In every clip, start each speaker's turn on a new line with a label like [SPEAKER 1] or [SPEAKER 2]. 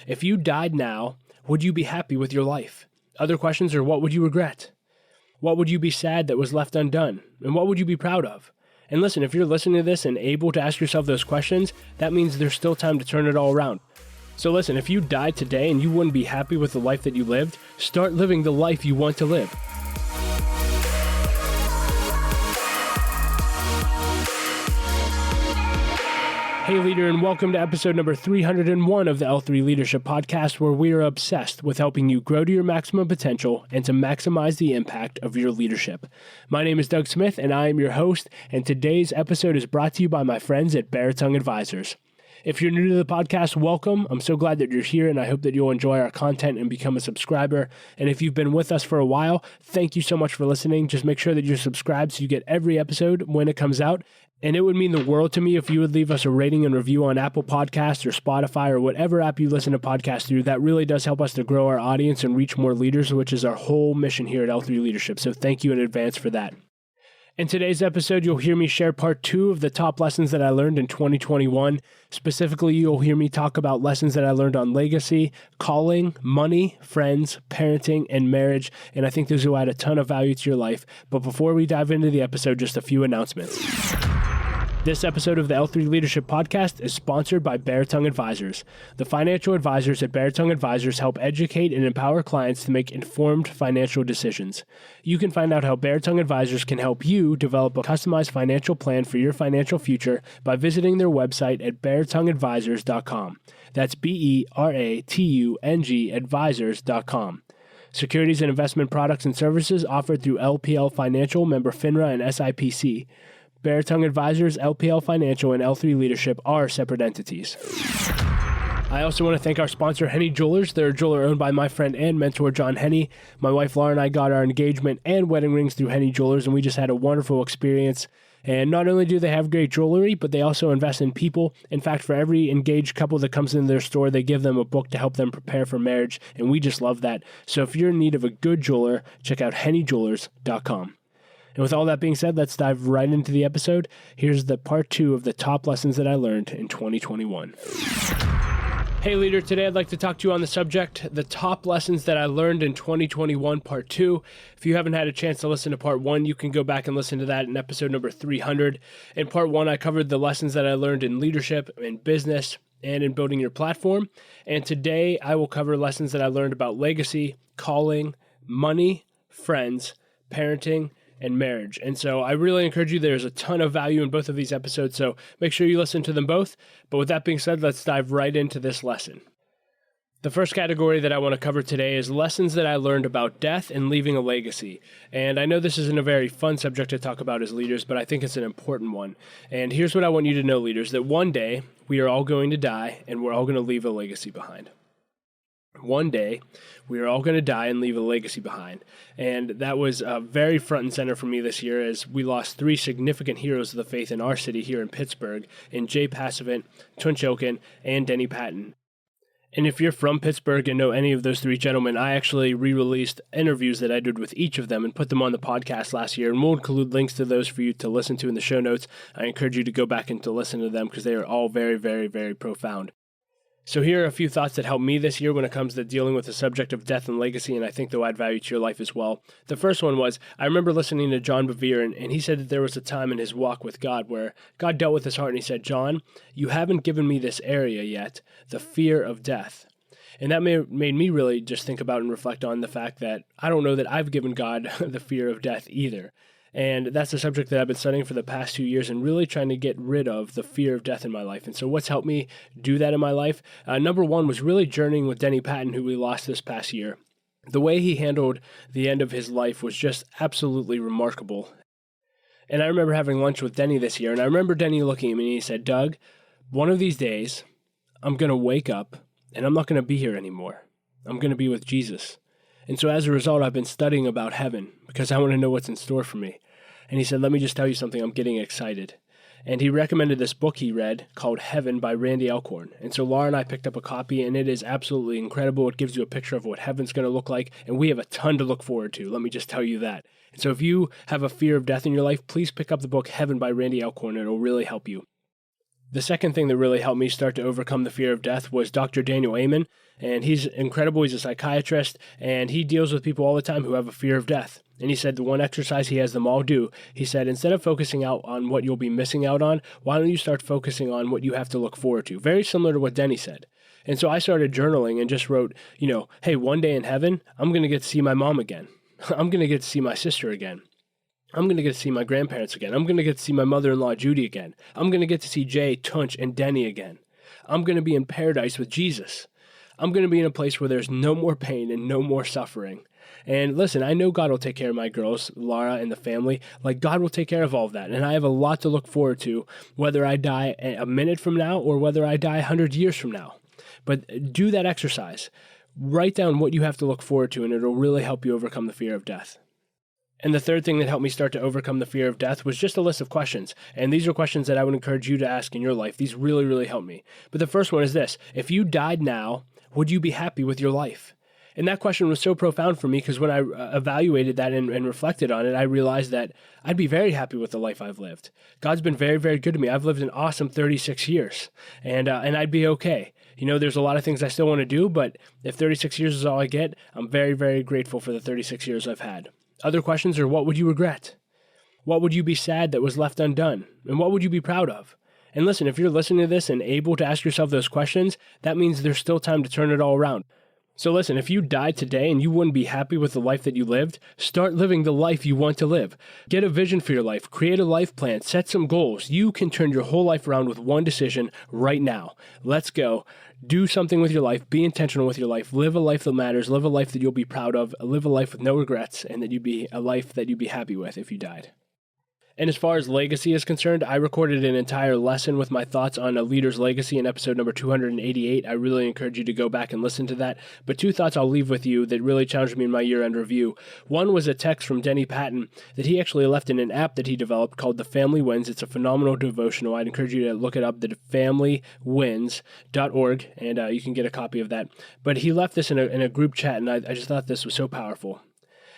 [SPEAKER 1] If you died now, would you be happy with your life? Other questions are, what would you regret? What would you be sad that was left undone? And what would you be proud of? And listen, if you're listening to this and able to ask yourself those questions, that means there's still time to turn it all around. So listen, if you died today and you wouldn't be happy with the life that you lived, start living the life you want to live. Hey leader, and welcome to episode number 301 of the L3 Leadership Podcast, where we are obsessed with helping you grow to your maximum potential and to maximize the impact of your leadership. My name is Doug Smith, and I am your host, and today's episode is brought to you by my friends at Tongue Advisors. If you're new to the podcast, welcome. I'm so glad that you're here, and I hope that you'll enjoy our content and become a subscriber. And if you've been with us for a while, thank you so much for listening. Just make sure that you're subscribed so you get every episode when it comes out. And it would mean the world to me if you would leave us a rating and review on Apple Podcasts or Spotify or whatever app you listen to podcasts through. That really does help us to grow our audience and reach more leaders, which is our whole mission here at L3 Leadership. So thank you in advance for that. In today's episode, you'll hear me share part 2 of the top lessons that I learned in 2021. Specifically, you'll hear me talk about lessons that I learned on legacy, calling, money, friends, parenting, and marriage. And I think those will add a ton of value to your life. But before we dive into the episode, just a few announcements. This episode of the L3 Leadership Podcast is sponsored by Tongue Advisors. The financial advisors at Tongue Advisors help educate and empower clients to make informed financial decisions. You can find out how Tongue Advisors can help you develop a customized financial plan for your financial future by visiting their website at beartongueadvisors.com. That's BERATUNG advisors.com. Securities and investment products and services offered through LPL Financial, member FINRA and SIPC. Tongue Advisors, LPL Financial, and L3 Leadership are separate entities. I also want to thank our sponsor, Henny Jewelers. They're a jeweler owned by my friend and mentor, John Henny. My wife, Laura, and I got our engagement and wedding rings through Henny Jewelers, and we just had a wonderful experience. And not only do they have great jewelry, but they also invest in people. In fact, for every engaged couple that comes into their store, they give them a book to help them prepare for marriage, and we just love that. So if you're in need of a good jeweler, check out hennyjewelers.com. And with all that being said, let's dive right into the episode. Here's the part 2 of the top lessons that I learned in 2021. Hey leader, today I'd like to talk to you on the subject, the top lessons that I learned in 2021, part 2. If you haven't had a chance to listen to part 1, you can go back and listen to that in episode number 300. In part 1, I covered the lessons that I learned in leadership, in business, and in building your platform. And today I will cover lessons that I learned about legacy, calling, money, friends, parenting, and marriage. And so I really encourage you, there's a ton of value in both of these episodes, so make sure you listen to them both. But with that being said, let's dive right into this lesson. The first category that I want to cover today is lessons that I learned about death and leaving a legacy. And I know this isn't a very fun subject to talk about as leaders, but I think it's an important one. And here's what I want you to know, leaders, that one day we are all going to die and we're all going to leave a legacy behind. One day, we are all going to die and leave a legacy behind. And that was very front and center for me this year as we lost 3 significant heroes of the faith in our city here in Pittsburgh, in Jay Passavant, Tun Chokin, and Denny Patton. And if you're from Pittsburgh and know any of those 3 gentlemen, I actually re-released interviews that I did with each of them and put them on the podcast last year, and we'll include links to those for you to listen to in the show notes. I encourage you to go back and to listen to them because they are all very, very, very profound. So here are a few thoughts that helped me this year when it comes to dealing with the subject of death and legacy, and I think they'll add value to your life as well. The first one was, I remember listening to John Bevere, and he said that there was a time in his walk with God where God dealt with his heart, and he said, John, you haven't given me this area yet, the fear of death. And that made me really just think about and reflect on the fact that I don't know that I've given God the fear of death either. And that's a subject that I've been studying for the past 2 years and really trying to get rid of the fear of death in my life. And so what's helped me do that in my life? Number one was really journeying with Denny Patton, who we lost this past year. The way he handled the end of his life was just absolutely remarkable. And I remember having lunch with Denny this year, and I remember Denny looking at me and he said, Doug, one of these days, I'm going to wake up and I'm not going to be here anymore. I'm going to be with Jesus. And so as a result, I've been studying about heaven because I want to know what's in store for me. And he said, let me just tell you something, I'm getting excited. And he recommended this book he read called Heaven by Randy Alcorn. And so Laura and I picked up a copy, and it is absolutely incredible. It gives you a picture of what heaven's going to look like, and we have a ton to look forward to. Let me just tell you that. And so if you have a fear of death in your life, please pick up the book Heaven by Randy Alcorn. It'll really help you. The second thing that really helped me start to overcome the fear of death was Dr. Daniel Amen, and he's incredible. He's a psychiatrist, and he deals with people all the time who have a fear of death. And he said the one exercise he has them all do, he said, instead of focusing out on what you'll be missing out on, why don't you start focusing on what you have to look forward to? Very similar to what Denny said. And so I started journaling and just wrote, hey, one day in heaven, I'm going to get to see my mom again. I'm going to get to see my sister again. I'm going to get to see my grandparents again. I'm going to get to see my mother-in-law, Judy, again. I'm going to get to see Jay, Tunch, and Denny again. I'm going to be in paradise with Jesus. I'm going to be in a place where there's no more pain and no more suffering. And listen, I know God will take care of my girls, Laura and the family. Like, God will take care of all of that. And I have a lot to look forward to, whether I die a minute from now or whether I die 100 years from now. But do that exercise. Write down what you have to look forward to, and it'll really help you overcome the fear of death. And the third thing that helped me start to overcome the fear of death was just a list of questions. And these are questions that I would encourage you to ask in your life. These really, really helped me. But the first one is this: if you died now, would you be happy with your life? And that question was so profound for me, because when I evaluated that and reflected on it, I realized that I'd be very happy with the life I've lived. God's been very, very good to me. I've lived an awesome 36 years, and I'd be okay. There's a lot of things I still want to do, but if 36 years is all I get, I'm very, very grateful for the 36 years I've had. Other questions are, what would you regret? What would you be sad that was left undone? And what would you be proud of? And listen, if you're listening to this and able to ask yourself those questions, that means there's still time to turn it all around. So listen, if you died today and you wouldn't be happy with the life that you lived, start living the life you want to live. Get a vision for your life, create a life plan, set some goals. You can turn your whole life around with one decision right now. Let's go. Do something with your life, be intentional with your life, live a life that matters, live a life that you'll be proud of, live a life with no regrets, and that you'd be a life that you'd be happy with if you died. And as far as legacy is concerned, I recorded an entire lesson with my thoughts on a leader's legacy in episode number 288. I really encourage you to go back and listen to that. But two thoughts I'll leave with you that really challenged me in my year-end review. One was a text from Denny Patton that he actually left in an app that he developed called The Family Wins. It's a phenomenal devotional. I'd encourage you to look it up, thefamilywins.org, and you can get a copy of that. But he left this in a group chat, and I just thought this was so powerful.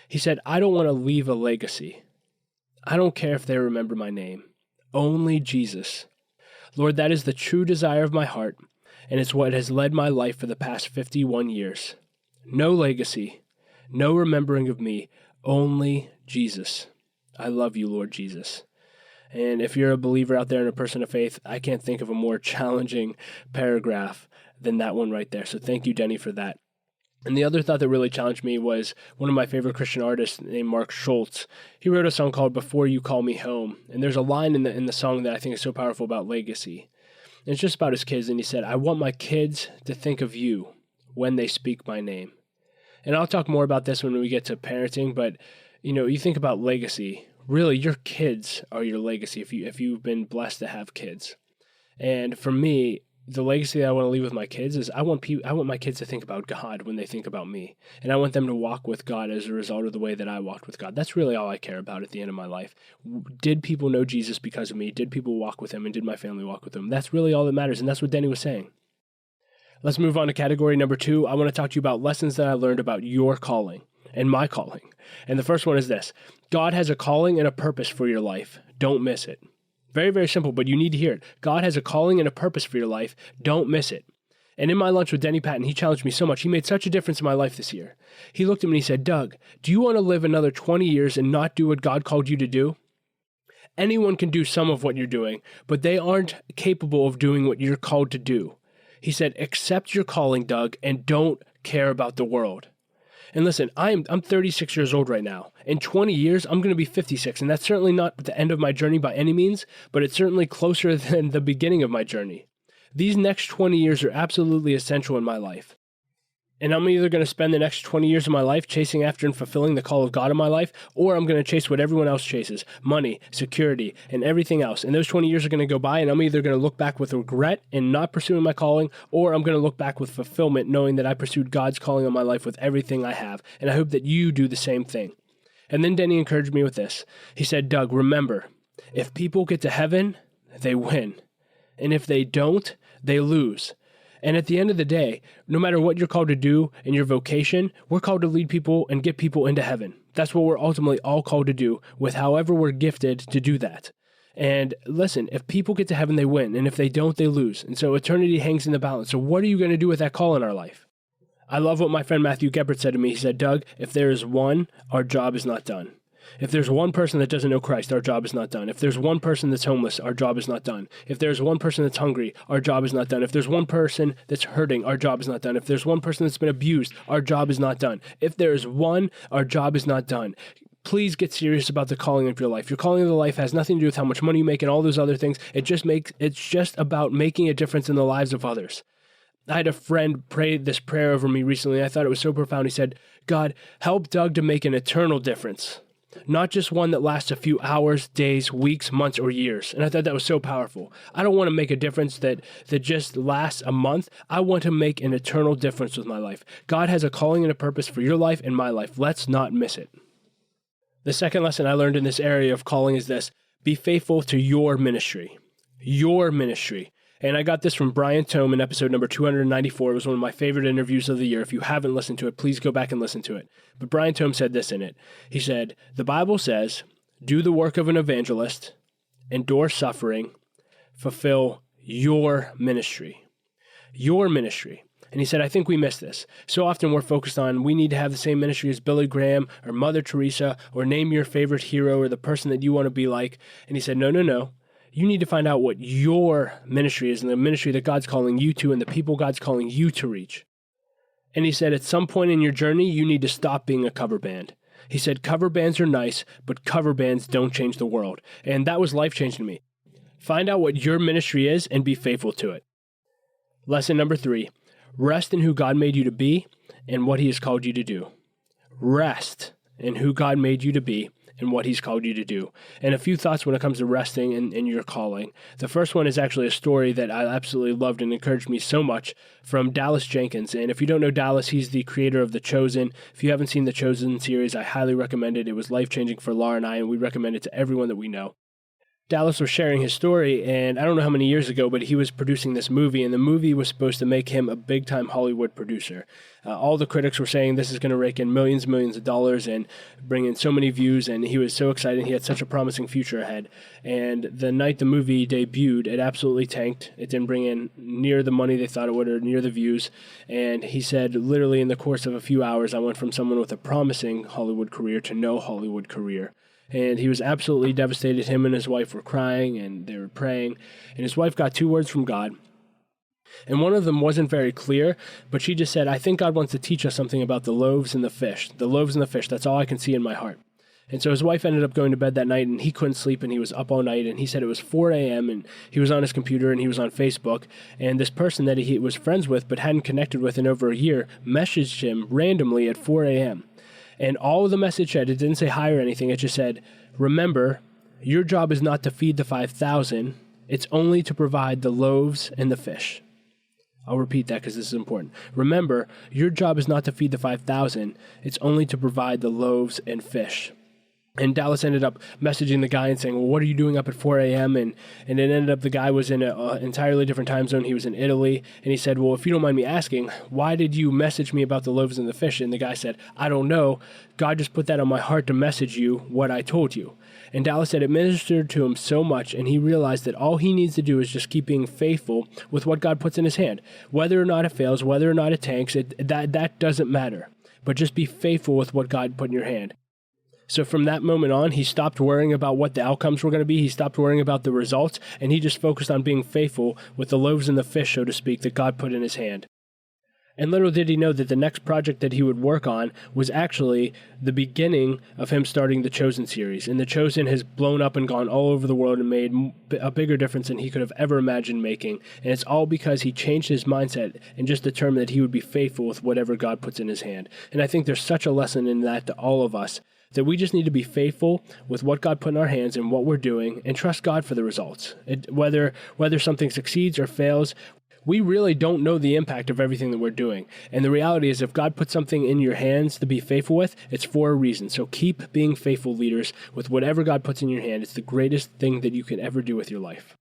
[SPEAKER 1] He said, I don't want to leave a legacy. I don't care if they remember my name. Only Jesus. Lord, that is the true desire of my heart, and it's what has led my life for the past 51 years. No legacy, no remembering of me, only Jesus. I love you, Lord Jesus. And if you're a believer out there and a person of faith, I can't think of a more challenging paragraph than that one right there. So thank you, Denny, for that. And the other thought that really challenged me was one of my favorite Christian artists named Mark Schultz. He wrote a song called Before You Call Me Home. And there's a line in the song that I think is so powerful about legacy. And it's just about his kids. And he said, I want my kids to think of you when they speak my name. And I'll talk more about this when we get to parenting. But, you think about legacy. Really, your kids are your legacy if you've been blessed to have kids. And for me, the legacy that I want to leave with my kids is I want my kids to think about God when they think about me. And I want them to walk with God as a result of the way that I walked with God. That's really all I care about at the end of my life. Did people know Jesus because of me? Did people walk with him? And did my family walk with him? That's really all that matters. And that's what Denny was saying. Let's move on to category number 2. I want to talk to you about lessons that I learned about your calling and my calling. And the first one is this: God has a calling and a purpose for your life. Don't miss it. Very, very simple, but you need to hear it. God has a calling and a purpose for your life. Don't miss it. And in my lunch with Denny Patton, he challenged me so much. He made such a difference in my life this year. He looked at me and he said, Doug, do you want to live another 20 years and not do what God called you to do? Anyone can do some of what you're doing, but they aren't capable of doing what you're called to do. He said, accept your calling, Doug, and don't care about the world. And listen, I'm 36 years old right now. In 20 years, I'm going to be 56, and that's certainly not the end of my journey by any means, but it's certainly closer than the beginning of my journey. These next 20 years are absolutely essential in my life. And I'm either going to spend the next 20 years of my life chasing after and fulfilling the call of God in my life, or I'm going to chase what everyone else chases: money, security, and everything else. And those 20 years are going to go by, and I'm either going to look back with regret in not pursuing my calling, or I'm going to look back with fulfillment knowing that I pursued God's calling on my life with everything I have. And I hope that you do the same thing. And then Denny encouraged me with this. He said, Doug, remember, if people get to heaven, they win. And if they don't, they lose. And at the end of the day, no matter what you're called to do in your vocation, we're called to lead people and get people into heaven. That's what we're ultimately all called to do, with however we're gifted to do that. And listen, if people get to heaven, they win. And if they don't, they lose. And so eternity hangs in the balance. So what are you going to do with that call in our life? I love what my friend Matthew Gebert said to me. He said, Doug, if there is one, our job is not done. If there's one person that doesn't know Christ, our job is not done. If there's one person that's homeless, our job is not done. If there's one person that's hungry, our job is not done. If there's one person that's hurting, our job is not done. If there's one person that's been abused, our job is not done. If there's one, our job is not done. Please get serious about the calling of your life. Your calling of the life has nothing to do with how much money you make and all those other things. It's just about making a difference in the lives of others. I had a friend pray this prayer over me recently. I thought it was so profound. He said, God, help Doug to make an eternal difference. Not just one that lasts a few hours, days, weeks, months, or years. And I thought that was so powerful. I don't want to make a difference that just lasts a month. I want to make an eternal difference with my life. God has a calling and a purpose for your life and my life. Let's not miss it. The second lesson I learned in this area of calling is this: be faithful to your ministry. Your ministry. And I got this from Brian Tome in episode number 294. It was one of my favorite interviews of the year. If you haven't listened to it, please go back and listen to it. But Brian Tome said this in it. He said, the Bible says, do the work of an evangelist, endure suffering, fulfill your ministry. Your ministry. And he said, I think we miss this. So often we're focused on we need to have the same ministry as Billy Graham or Mother Teresa, or name your favorite hero or the person that you want to be like. And he said, no. You need to find out what your ministry is and the ministry that God's calling you to and the people God's calling you to reach. And he said, at some point in your journey, you need to stop being a cover band. He said, cover bands are nice, but cover bands don't change the world. And that was life-changing to me. Find out what your ministry is and be faithful to it. Lesson number 3, rest in who God made you to be and what he has called you to do. Rest in who God made you to be and what he's called you to do. And a few thoughts when it comes to resting in your calling. The first one is actually a story that I absolutely loved and encouraged me so much from Dallas Jenkins. And if you don't know Dallas, he's the creator of The Chosen. If you haven't seen The Chosen series, I highly recommend it. It was life-changing for Laura and I, and we recommend it to everyone that we know. Dallas was sharing his story, and I don't know how many years ago, but he was producing this movie, and the movie was supposed to make him a big-time Hollywood producer. All the critics were saying this is going to rake in millions of dollars and bring in so many views, and he was so excited. He had such a promising future ahead. And the night the movie debuted, it absolutely tanked. It didn't bring in near the money they thought it would or near the views. And he said, literally in the course of a few hours, I went from someone with a promising Hollywood career to no Hollywood career. And he was absolutely devastated. Him and his wife were crying and they were praying. And his wife got 2 words from God. And one of them wasn't very clear, but she just said, I think God wants to teach us something about the loaves and the fish. The loaves and the fish, that's all I can see in my heart. And so his wife ended up going to bed that night, and he couldn't sleep, and he was up all night, and he said it was 4 a.m., and he was on his computer, and he was on Facebook, and this person that he was friends with but hadn't connected with in over a year messaged him randomly at 4 a.m., and all the message said, it didn't say hi or anything, it just said, remember, your job is not to feed the 5,000, it's only to provide the loaves and the fish. I'll repeat that because this is important. Remember, your job is not to feed the 5,000, it's only to provide the loaves and fish. And Dallas ended up messaging the guy and saying, well, what are you doing up at 4 a.m.? And it ended up the guy was in an entirely different time zone. He was in Italy. And he said, well, if you don't mind me asking, why did you message me about the loaves and the fish? And the guy said, I don't know. God just put that on my heart to message you what I told you. And Dallas said it ministered to him so much, and he realized that all he needs to do is just keep being faithful with what God puts in his hand. Whether or not it fails, whether or not it tanks, that doesn't matter. But just be faithful with what God put in your hand. So from that moment on, he stopped worrying about what the outcomes were going to be. He stopped worrying about the results, and he just focused on being faithful with the loaves and the fish, so to speak, that God put in his hand. And little did he know that the next project that he would work on was actually the beginning of him starting the Chosen series. And the Chosen has blown up and gone all over the world and made a bigger difference than he could have ever imagined making. And it's all because he changed his mindset and just determined that he would be faithful with whatever God puts in his hand. And I think there's such a lesson in that to all of us, that we just need to be faithful with what God put in our hands and what we're doing and trust God for the results. Whether something succeeds or fails, we really don't know the impact of everything that we're doing. And the reality is if God puts something in your hands to be faithful with, it's for a reason. So keep being faithful leaders with whatever God puts in your hand. It's the greatest thing that you can ever do with your life.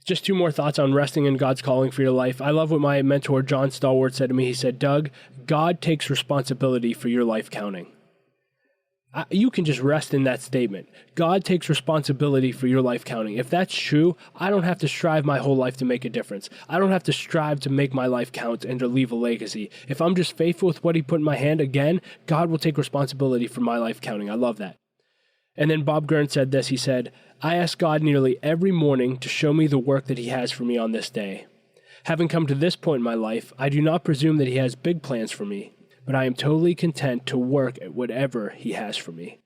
[SPEAKER 1] Just 2 more thoughts on resting in God's calling for your life. I love what my mentor, John Stallworth, said to me. He said, Doug, God takes responsibility for your life counting. You can just rest in that statement. God takes responsibility for your life counting. If that's true, I don't have to strive my whole life to make a difference. I don't have to strive to make my life count and to leave a legacy. If I'm just faithful with what he put in my hand, again, God will take responsibility for my life counting. I love that. And then Bob Gurn said this. He said, I ask God nearly every morning to show me the work that he has for me on this day. Having come to this point in my life, I do not presume that he has big plans for me, but I am totally content to work at whatever he has for me.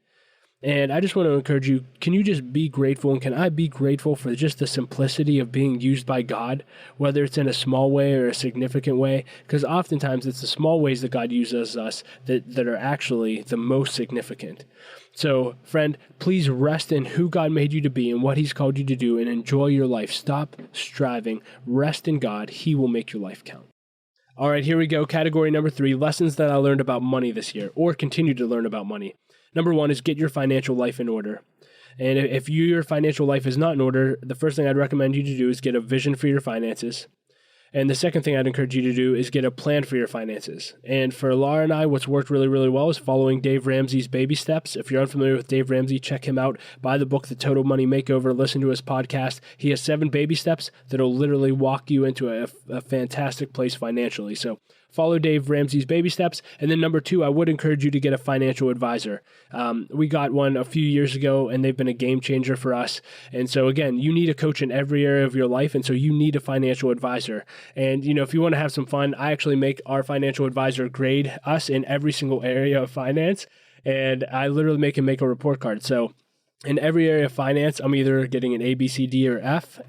[SPEAKER 1] And I just want to encourage you, can you just be grateful, and can I be grateful for just the simplicity of being used by God, whether it's in a small way or a significant way? Because oftentimes it's the small ways that God uses us that are actually the most significant. So, friend, please rest in who God made you to be and what he's called you to do, and enjoy your life. Stop striving. Rest in God. He will make your life count. All right, here we go. Category number 3, lessons that I learned about money this year, or continue to learn about money. Number 1 is get your financial life in order. And if your financial life is not in order, the first thing I'd recommend you to do is get a vision for your finances. And the second thing I'd encourage you to do is get a plan for your finances. And for Laura and I, what's worked really, really well is following Dave Ramsey's baby steps. If you're unfamiliar with Dave Ramsey, check him out. Buy the book, The Total Money Makeover. Listen to his podcast. He has 7 baby steps that'll literally walk you into a fantastic place financially. So follow Dave Ramsey's baby steps. And then number 2, I would encourage you to get a financial advisor. We got one a few years ago, and they've been a game changer for us. And so again, you need a coach in every area of your life, and so you need a financial advisor. And if you want to have some fun, I actually make our financial advisor grade us in every single area of finance, and I literally make him make a report card. So in every area of finance, I'm either getting an A, B, C, D, or F,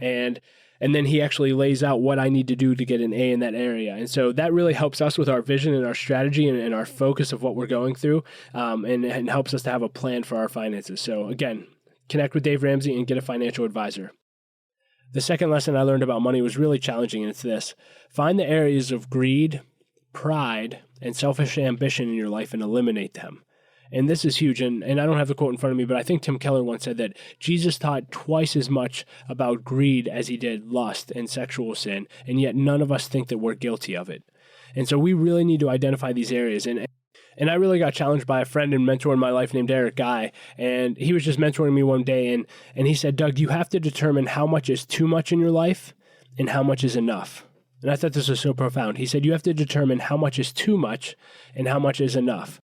[SPEAKER 1] and then he actually lays out what I need to do to get an A in that area. And so that really helps us with our vision and our strategy and our focus of what we're going through, and helps us to have a plan for our finances. So again, connect with Dave Ramsey and get a financial advisor. The second lesson I learned about money was really challenging, and it's this. Find the areas of greed, pride, and selfish ambition in your life and eliminate them. And this is huge, and I don't have the quote in front of me, but I think Tim Keller once said that Jesus taught twice as much about greed as he did lust and sexual sin, and yet none of us think that we're guilty of it. And so we really need to identify these areas. And I really got challenged by a friend and mentor in my life named Eric Guy, and he was just mentoring me one day, and he said, Doug, you have to determine how much is too much in your life and how much is enough. And I thought this was so profound. He said, you have to determine how much is too much and how much is enough.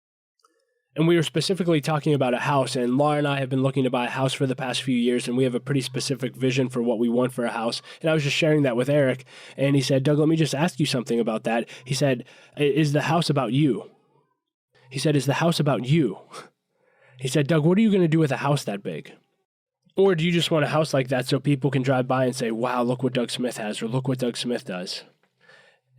[SPEAKER 1] And we were specifically talking about a house, and Laura and I have been looking to buy a house for the past few years, and we have a pretty specific vision for what we want for a house. And I was just sharing that with Eric, and he said, Doug, let me just ask you something about that. He said, is the house about you? He said, is the house about you? He said, Doug, what are you going to do with a house that big? Or do you just want a house like that so people can drive by and say, wow, look what Doug Smith has, or look what Doug Smith does?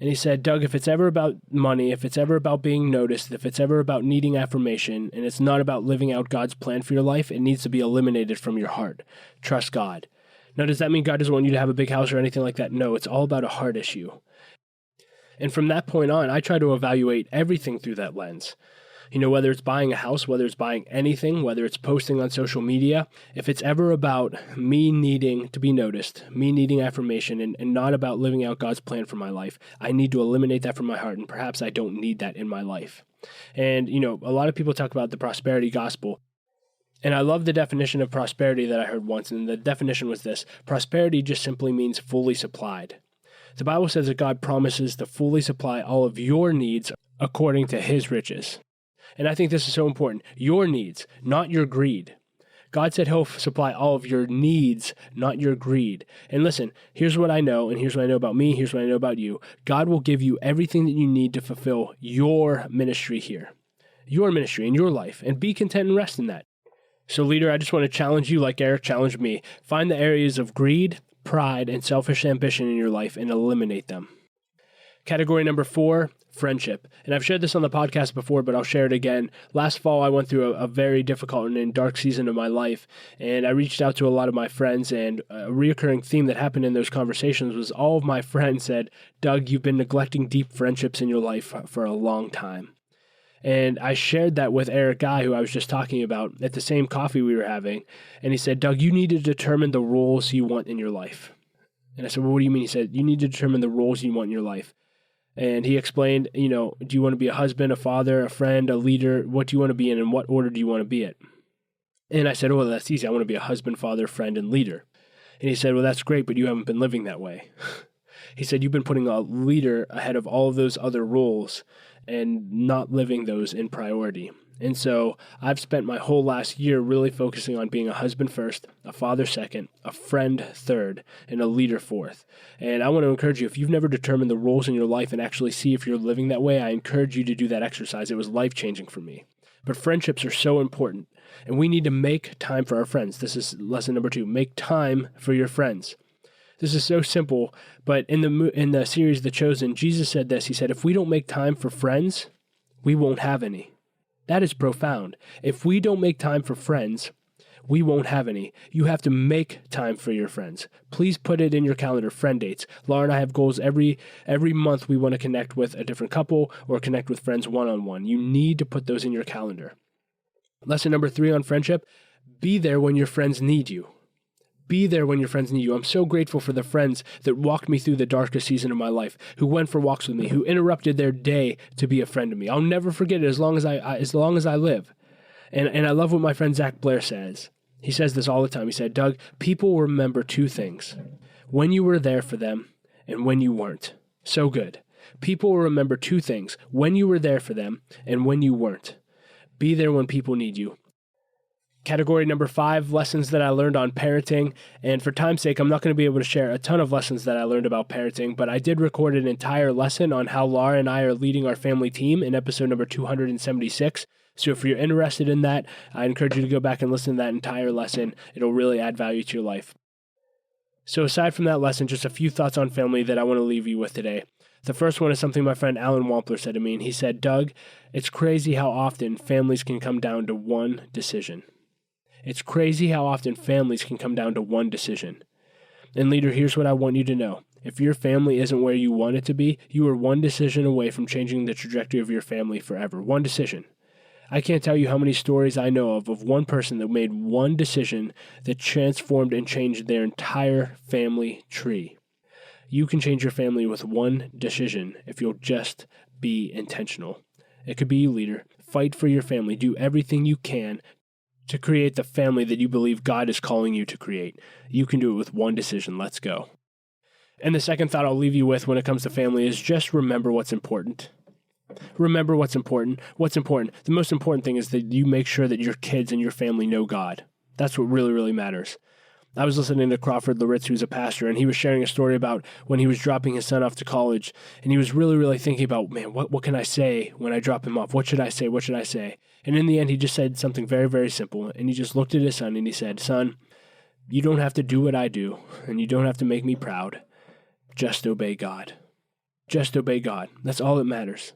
[SPEAKER 1] And he said, Doug, if it's ever about money, if it's ever about being noticed, if it's ever about needing affirmation, and it's not about living out God's plan for your life, it needs to be eliminated from your heart. Trust God. Now, does that mean God doesn't want you to have a big house or anything like that? No, it's all about a heart issue. And from that point on, I try to evaluate everything through that lens. Whether it's buying a house, whether it's buying anything, whether it's posting on social media, if it's ever about me needing to be noticed, me needing affirmation, and not about living out God's plan for my life, I need to eliminate that from my heart, and perhaps I don't need that in my life. And, a lot of people talk about the prosperity gospel, and I love the definition of prosperity that I heard once, and the definition was this: prosperity just simply means fully supplied. The Bible says that God promises to fully supply all of your needs according to his riches. And I think this is so important. Your needs, not your greed. God said he'll supply all of your needs, not your greed. And listen, here's what I know, and here's what I know about me, here's what I know about you. God will give you everything that you need to fulfill your ministry here, your ministry in your life, and be content and rest in that. So leader, I just want to challenge you like Eric challenged me. Find the areas of greed, pride, and selfish ambition in your life and eliminate them. Category number 4, friendship. And I've shared this on the podcast before, but I'll share it again. Last fall, I went through a very difficult and dark season of my life, and I reached out to a lot of my friends, and a reoccurring theme that happened in those conversations was all of my friends said, Doug, you've been neglecting deep friendships in your life for a long time. And I shared that with Eric Guy, who I was just talking about, at the same coffee we were having, and he said, Doug, you need to determine the roles you want in your life. And I said, well, what do you mean? He said, you need to determine the roles you want in your life. And he explained, do you want to be a husband, a father, a friend, a leader? What do you want to be in, and what order do you want to be it? And I said, well, that's easy. I want to be a husband, father, friend, and leader. And he said, well, that's great, but you haven't been living that way. He said, you've been putting a leader ahead of all of those other roles and not living those in priority. And so I've spent my whole last year really focusing on being a husband first, a father second, a friend third, and a leader fourth. And I want to encourage you, if you've never determined the roles in your life and actually see if you're living that way, I encourage you to do that exercise. It was life-changing for me. But friendships are so important, and we need to make time for our friends. This is lesson number 2. Make time for your friends. This is so simple, but in the series The Chosen, Jesus said this. He said, if we don't make time for friends, we won't have any. That is profound. If we don't make time for friends, we won't have any. You have to make time for your friends. Please put it in your calendar, friend dates. Laura and I have goals every month. We want to connect with a different couple or connect with friends one-on-one. You need to put those in your calendar. Lesson number 3 on friendship, be there when your friends need you. Be there when your friends need you. I'm so grateful for the friends that walked me through the darkest season of my life, who went for walks with me, who interrupted their day to be a friend to me. I'll never forget it as long as I live. And I love what my friend Zach Blair says. He says this all the time. He said, Doug, people will remember 2 things: when you were there for them and when you weren't. So good. People will remember 2 things: when you were there for them and when you weren't. Be there when people need you. Category number 5, lessons that I learned on parenting. And for time's sake, I'm not going to be able to share a ton of lessons that I learned about parenting, but I did record an entire lesson on how Laura and I are leading our family team in episode number 276. So if you're interested in that, I encourage you to go back and listen to that entire lesson. It'll really add value to your life. So aside from that lesson, just a few thoughts on family that I want to leave you with today. The first one is something my friend Alan Wampler said to me, and he said, Doug, it's crazy how often families can come down to one decision. It's crazy how often families can come down to one decision. And leader, here's what I want you to know. If your family isn't where you want it to be, you are one decision away from changing the trajectory of your family forever. One decision. I can't tell you how many stories I know of one person that made one decision that transformed and changed their entire family tree. You can change your family with one decision if you'll just be intentional. It could be you, leader. Fight for your family. Do everything you can to create the family that you believe God is calling you to create. You can do it with one decision. Let's go. And the second thought I'll leave you with when it comes to family is just remember what's important. Remember what's important. What's important? The most important thing is that you make sure that your kids and your family know God. That's what really, really matters. I was listening to Crawford Loritz, who's a pastor, and he was sharing a story about when he was dropping his son off to college, and he was really, really thinking about, man, what can I say when I drop him off? What should I say? What should I say? And in the end, he just said something very, very simple, and he just looked at his son and he said, son, you don't have to do what I do, and you don't have to make me proud. Just obey God. Just obey God. That's all that matters.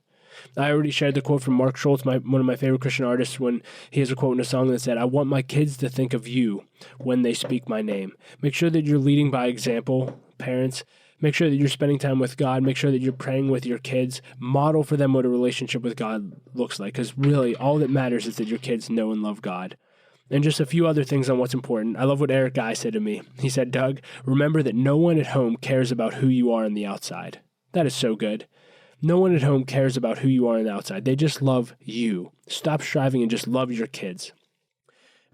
[SPEAKER 1] I already shared the quote from Mark Schultz, one of my favorite Christian artists, when he has a quote in a song that said, I want my kids to think of you when they speak my name. Make sure that you're leading by example, parents. Make sure that you're spending time with God. Make sure that you're praying with your kids. Model for them what a relationship with God looks like, because really all that matters is that your kids know and love God. And just a few other things on what's important. I love what Eric Guy said to me. He said, Doug, remember that no one at home cares about who you are on the outside. That is so good. No one at home cares about who you are on the outside. They just love you. Stop striving and just love your kids.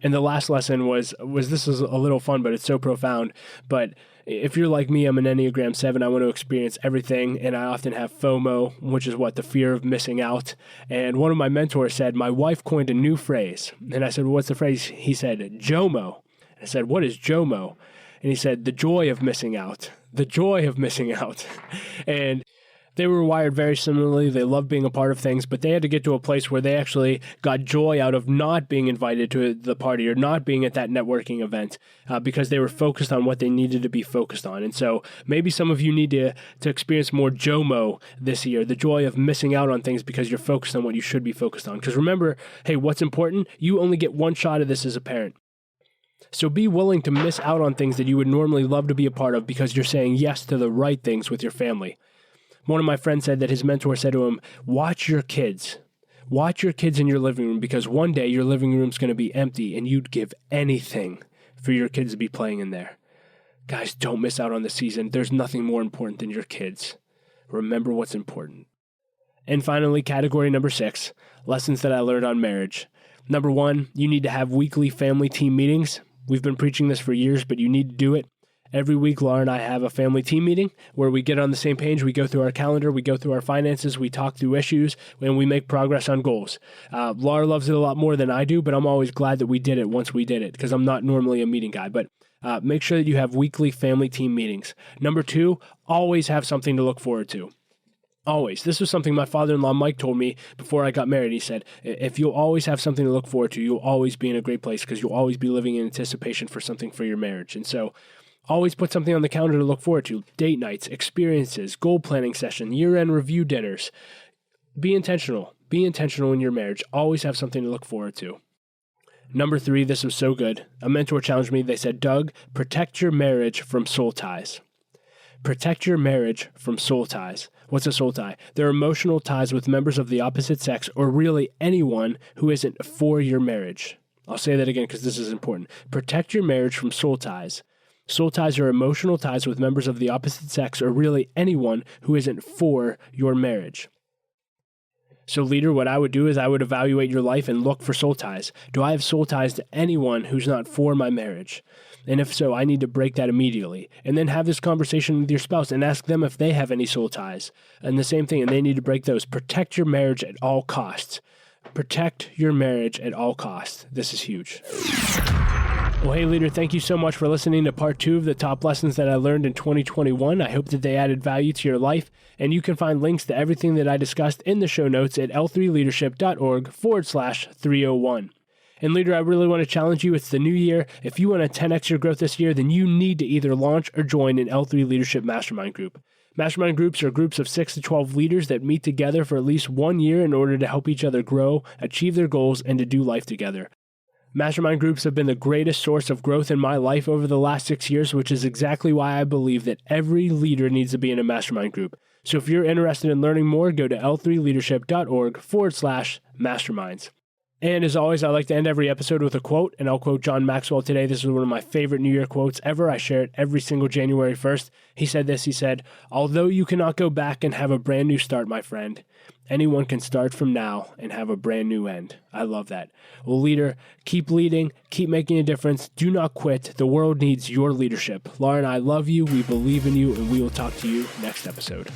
[SPEAKER 1] And the last lesson was this is a little fun, but it's so profound. But if you're like me, I'm an Enneagram 7. I want to experience everything, and I often have FOMO, which is the fear of missing out. And one of my mentors said, my wife coined a new phrase. And I said, well, what's the phrase? He said, JOMO. And I said, what is JOMO? And he said, the joy of missing out. The joy of missing out. And they were wired very similarly. They loved being a part of things, but they had to get to a place where they actually got joy out of not being invited to the party or not being at that networking event because they were focused on what they needed to be focused on. And so maybe some of you need to experience more JOMO this year, the joy of missing out on things because you're focused on what you should be focused on. Because remember, hey, what's important? You only get one shot of this as a parent. So be willing to miss out on things that you would normally love to be a part of because you're saying yes to the right things with your family. One of my friends said that his mentor said to him, watch your kids. Watch your kids in your living room because one day your living room's going to be empty and you'd give anything for your kids to be playing in there. Guys, don't miss out on the season. There's nothing more important than your kids. Remember what's important. And finally, category number 6, lessons that I learned on marriage. Number 1, you need to have weekly family team meetings. We've been preaching this for years, but you need to do it. Every week, Laura and I have a family team meeting where we get on the same page. We go through our calendar, we go through our finances, we talk through issues, and we make progress on goals. Laura loves it a lot more than I do, but I'm always glad that we did it once we did it because I'm not normally a meeting guy. But make sure that you have weekly family team meetings. Number 2, always have something to look forward to. Always. This was something my father-in-law Mike told me before I got married. He said, if you'll always have something to look forward to, you'll always be in a great place because you'll always be living in anticipation for something for your marriage. And so always put something on the calendar to look forward to. Date nights, experiences, goal planning session, year-end review dinners. Be intentional. Be intentional in your marriage. Always have something to look forward to. Number 3, this was so good. A mentor challenged me. They said, Doug, protect your marriage from soul ties. Protect your marriage from soul ties. What's a soul tie? They're emotional ties with members of the opposite sex or really anyone who isn't for your marriage. I'll say that again because this is important. Protect your marriage from soul ties. Soul ties are emotional ties with members of the opposite sex or really anyone who isn't for your marriage. So leader, what I would do is I would evaluate your life and look for soul ties. Do I have soul ties to anyone who's not for my marriage? And if so, I need to break that immediately. And then have this conversation with your spouse and ask them if they have any soul ties. And the same thing, and they need to break those. Protect your marriage at all costs. Protect your marriage at all costs. This is huge. Well, hey, leader, thank you so much for listening to part 2 of the top lessons that I learned in 2021. I hope that they added value to your life, and you can find links to everything that I discussed in the show notes at l3leadership.org/301. And leader, I really want to challenge you. It's the new year. If you want to 10x your growth this year, then you need to either launch or join an L3 Leadership Mastermind Group. Mastermind groups are groups of 6 to 12 leaders that meet together for at least 1 year in order to help each other grow, achieve their goals, and to do life together. Mastermind groups have been the greatest source of growth in my life over the last 6 years, which is exactly why I believe that every leader needs to be in a mastermind group. So if you're interested in learning more, go to l3leadership.org/masterminds. And as always, I like to end every episode with a quote, and I'll quote John Maxwell today. This is one of my favorite New Year quotes ever. I share it every single January 1st. He said this, he said, although you cannot go back and have a brand new start, my friend, anyone can start from now and have a brand new end. I love that. Well, leader, keep leading, keep making a difference. Do not quit. The world needs your leadership. Laura and I love you. We believe in you, and we will talk to you next episode.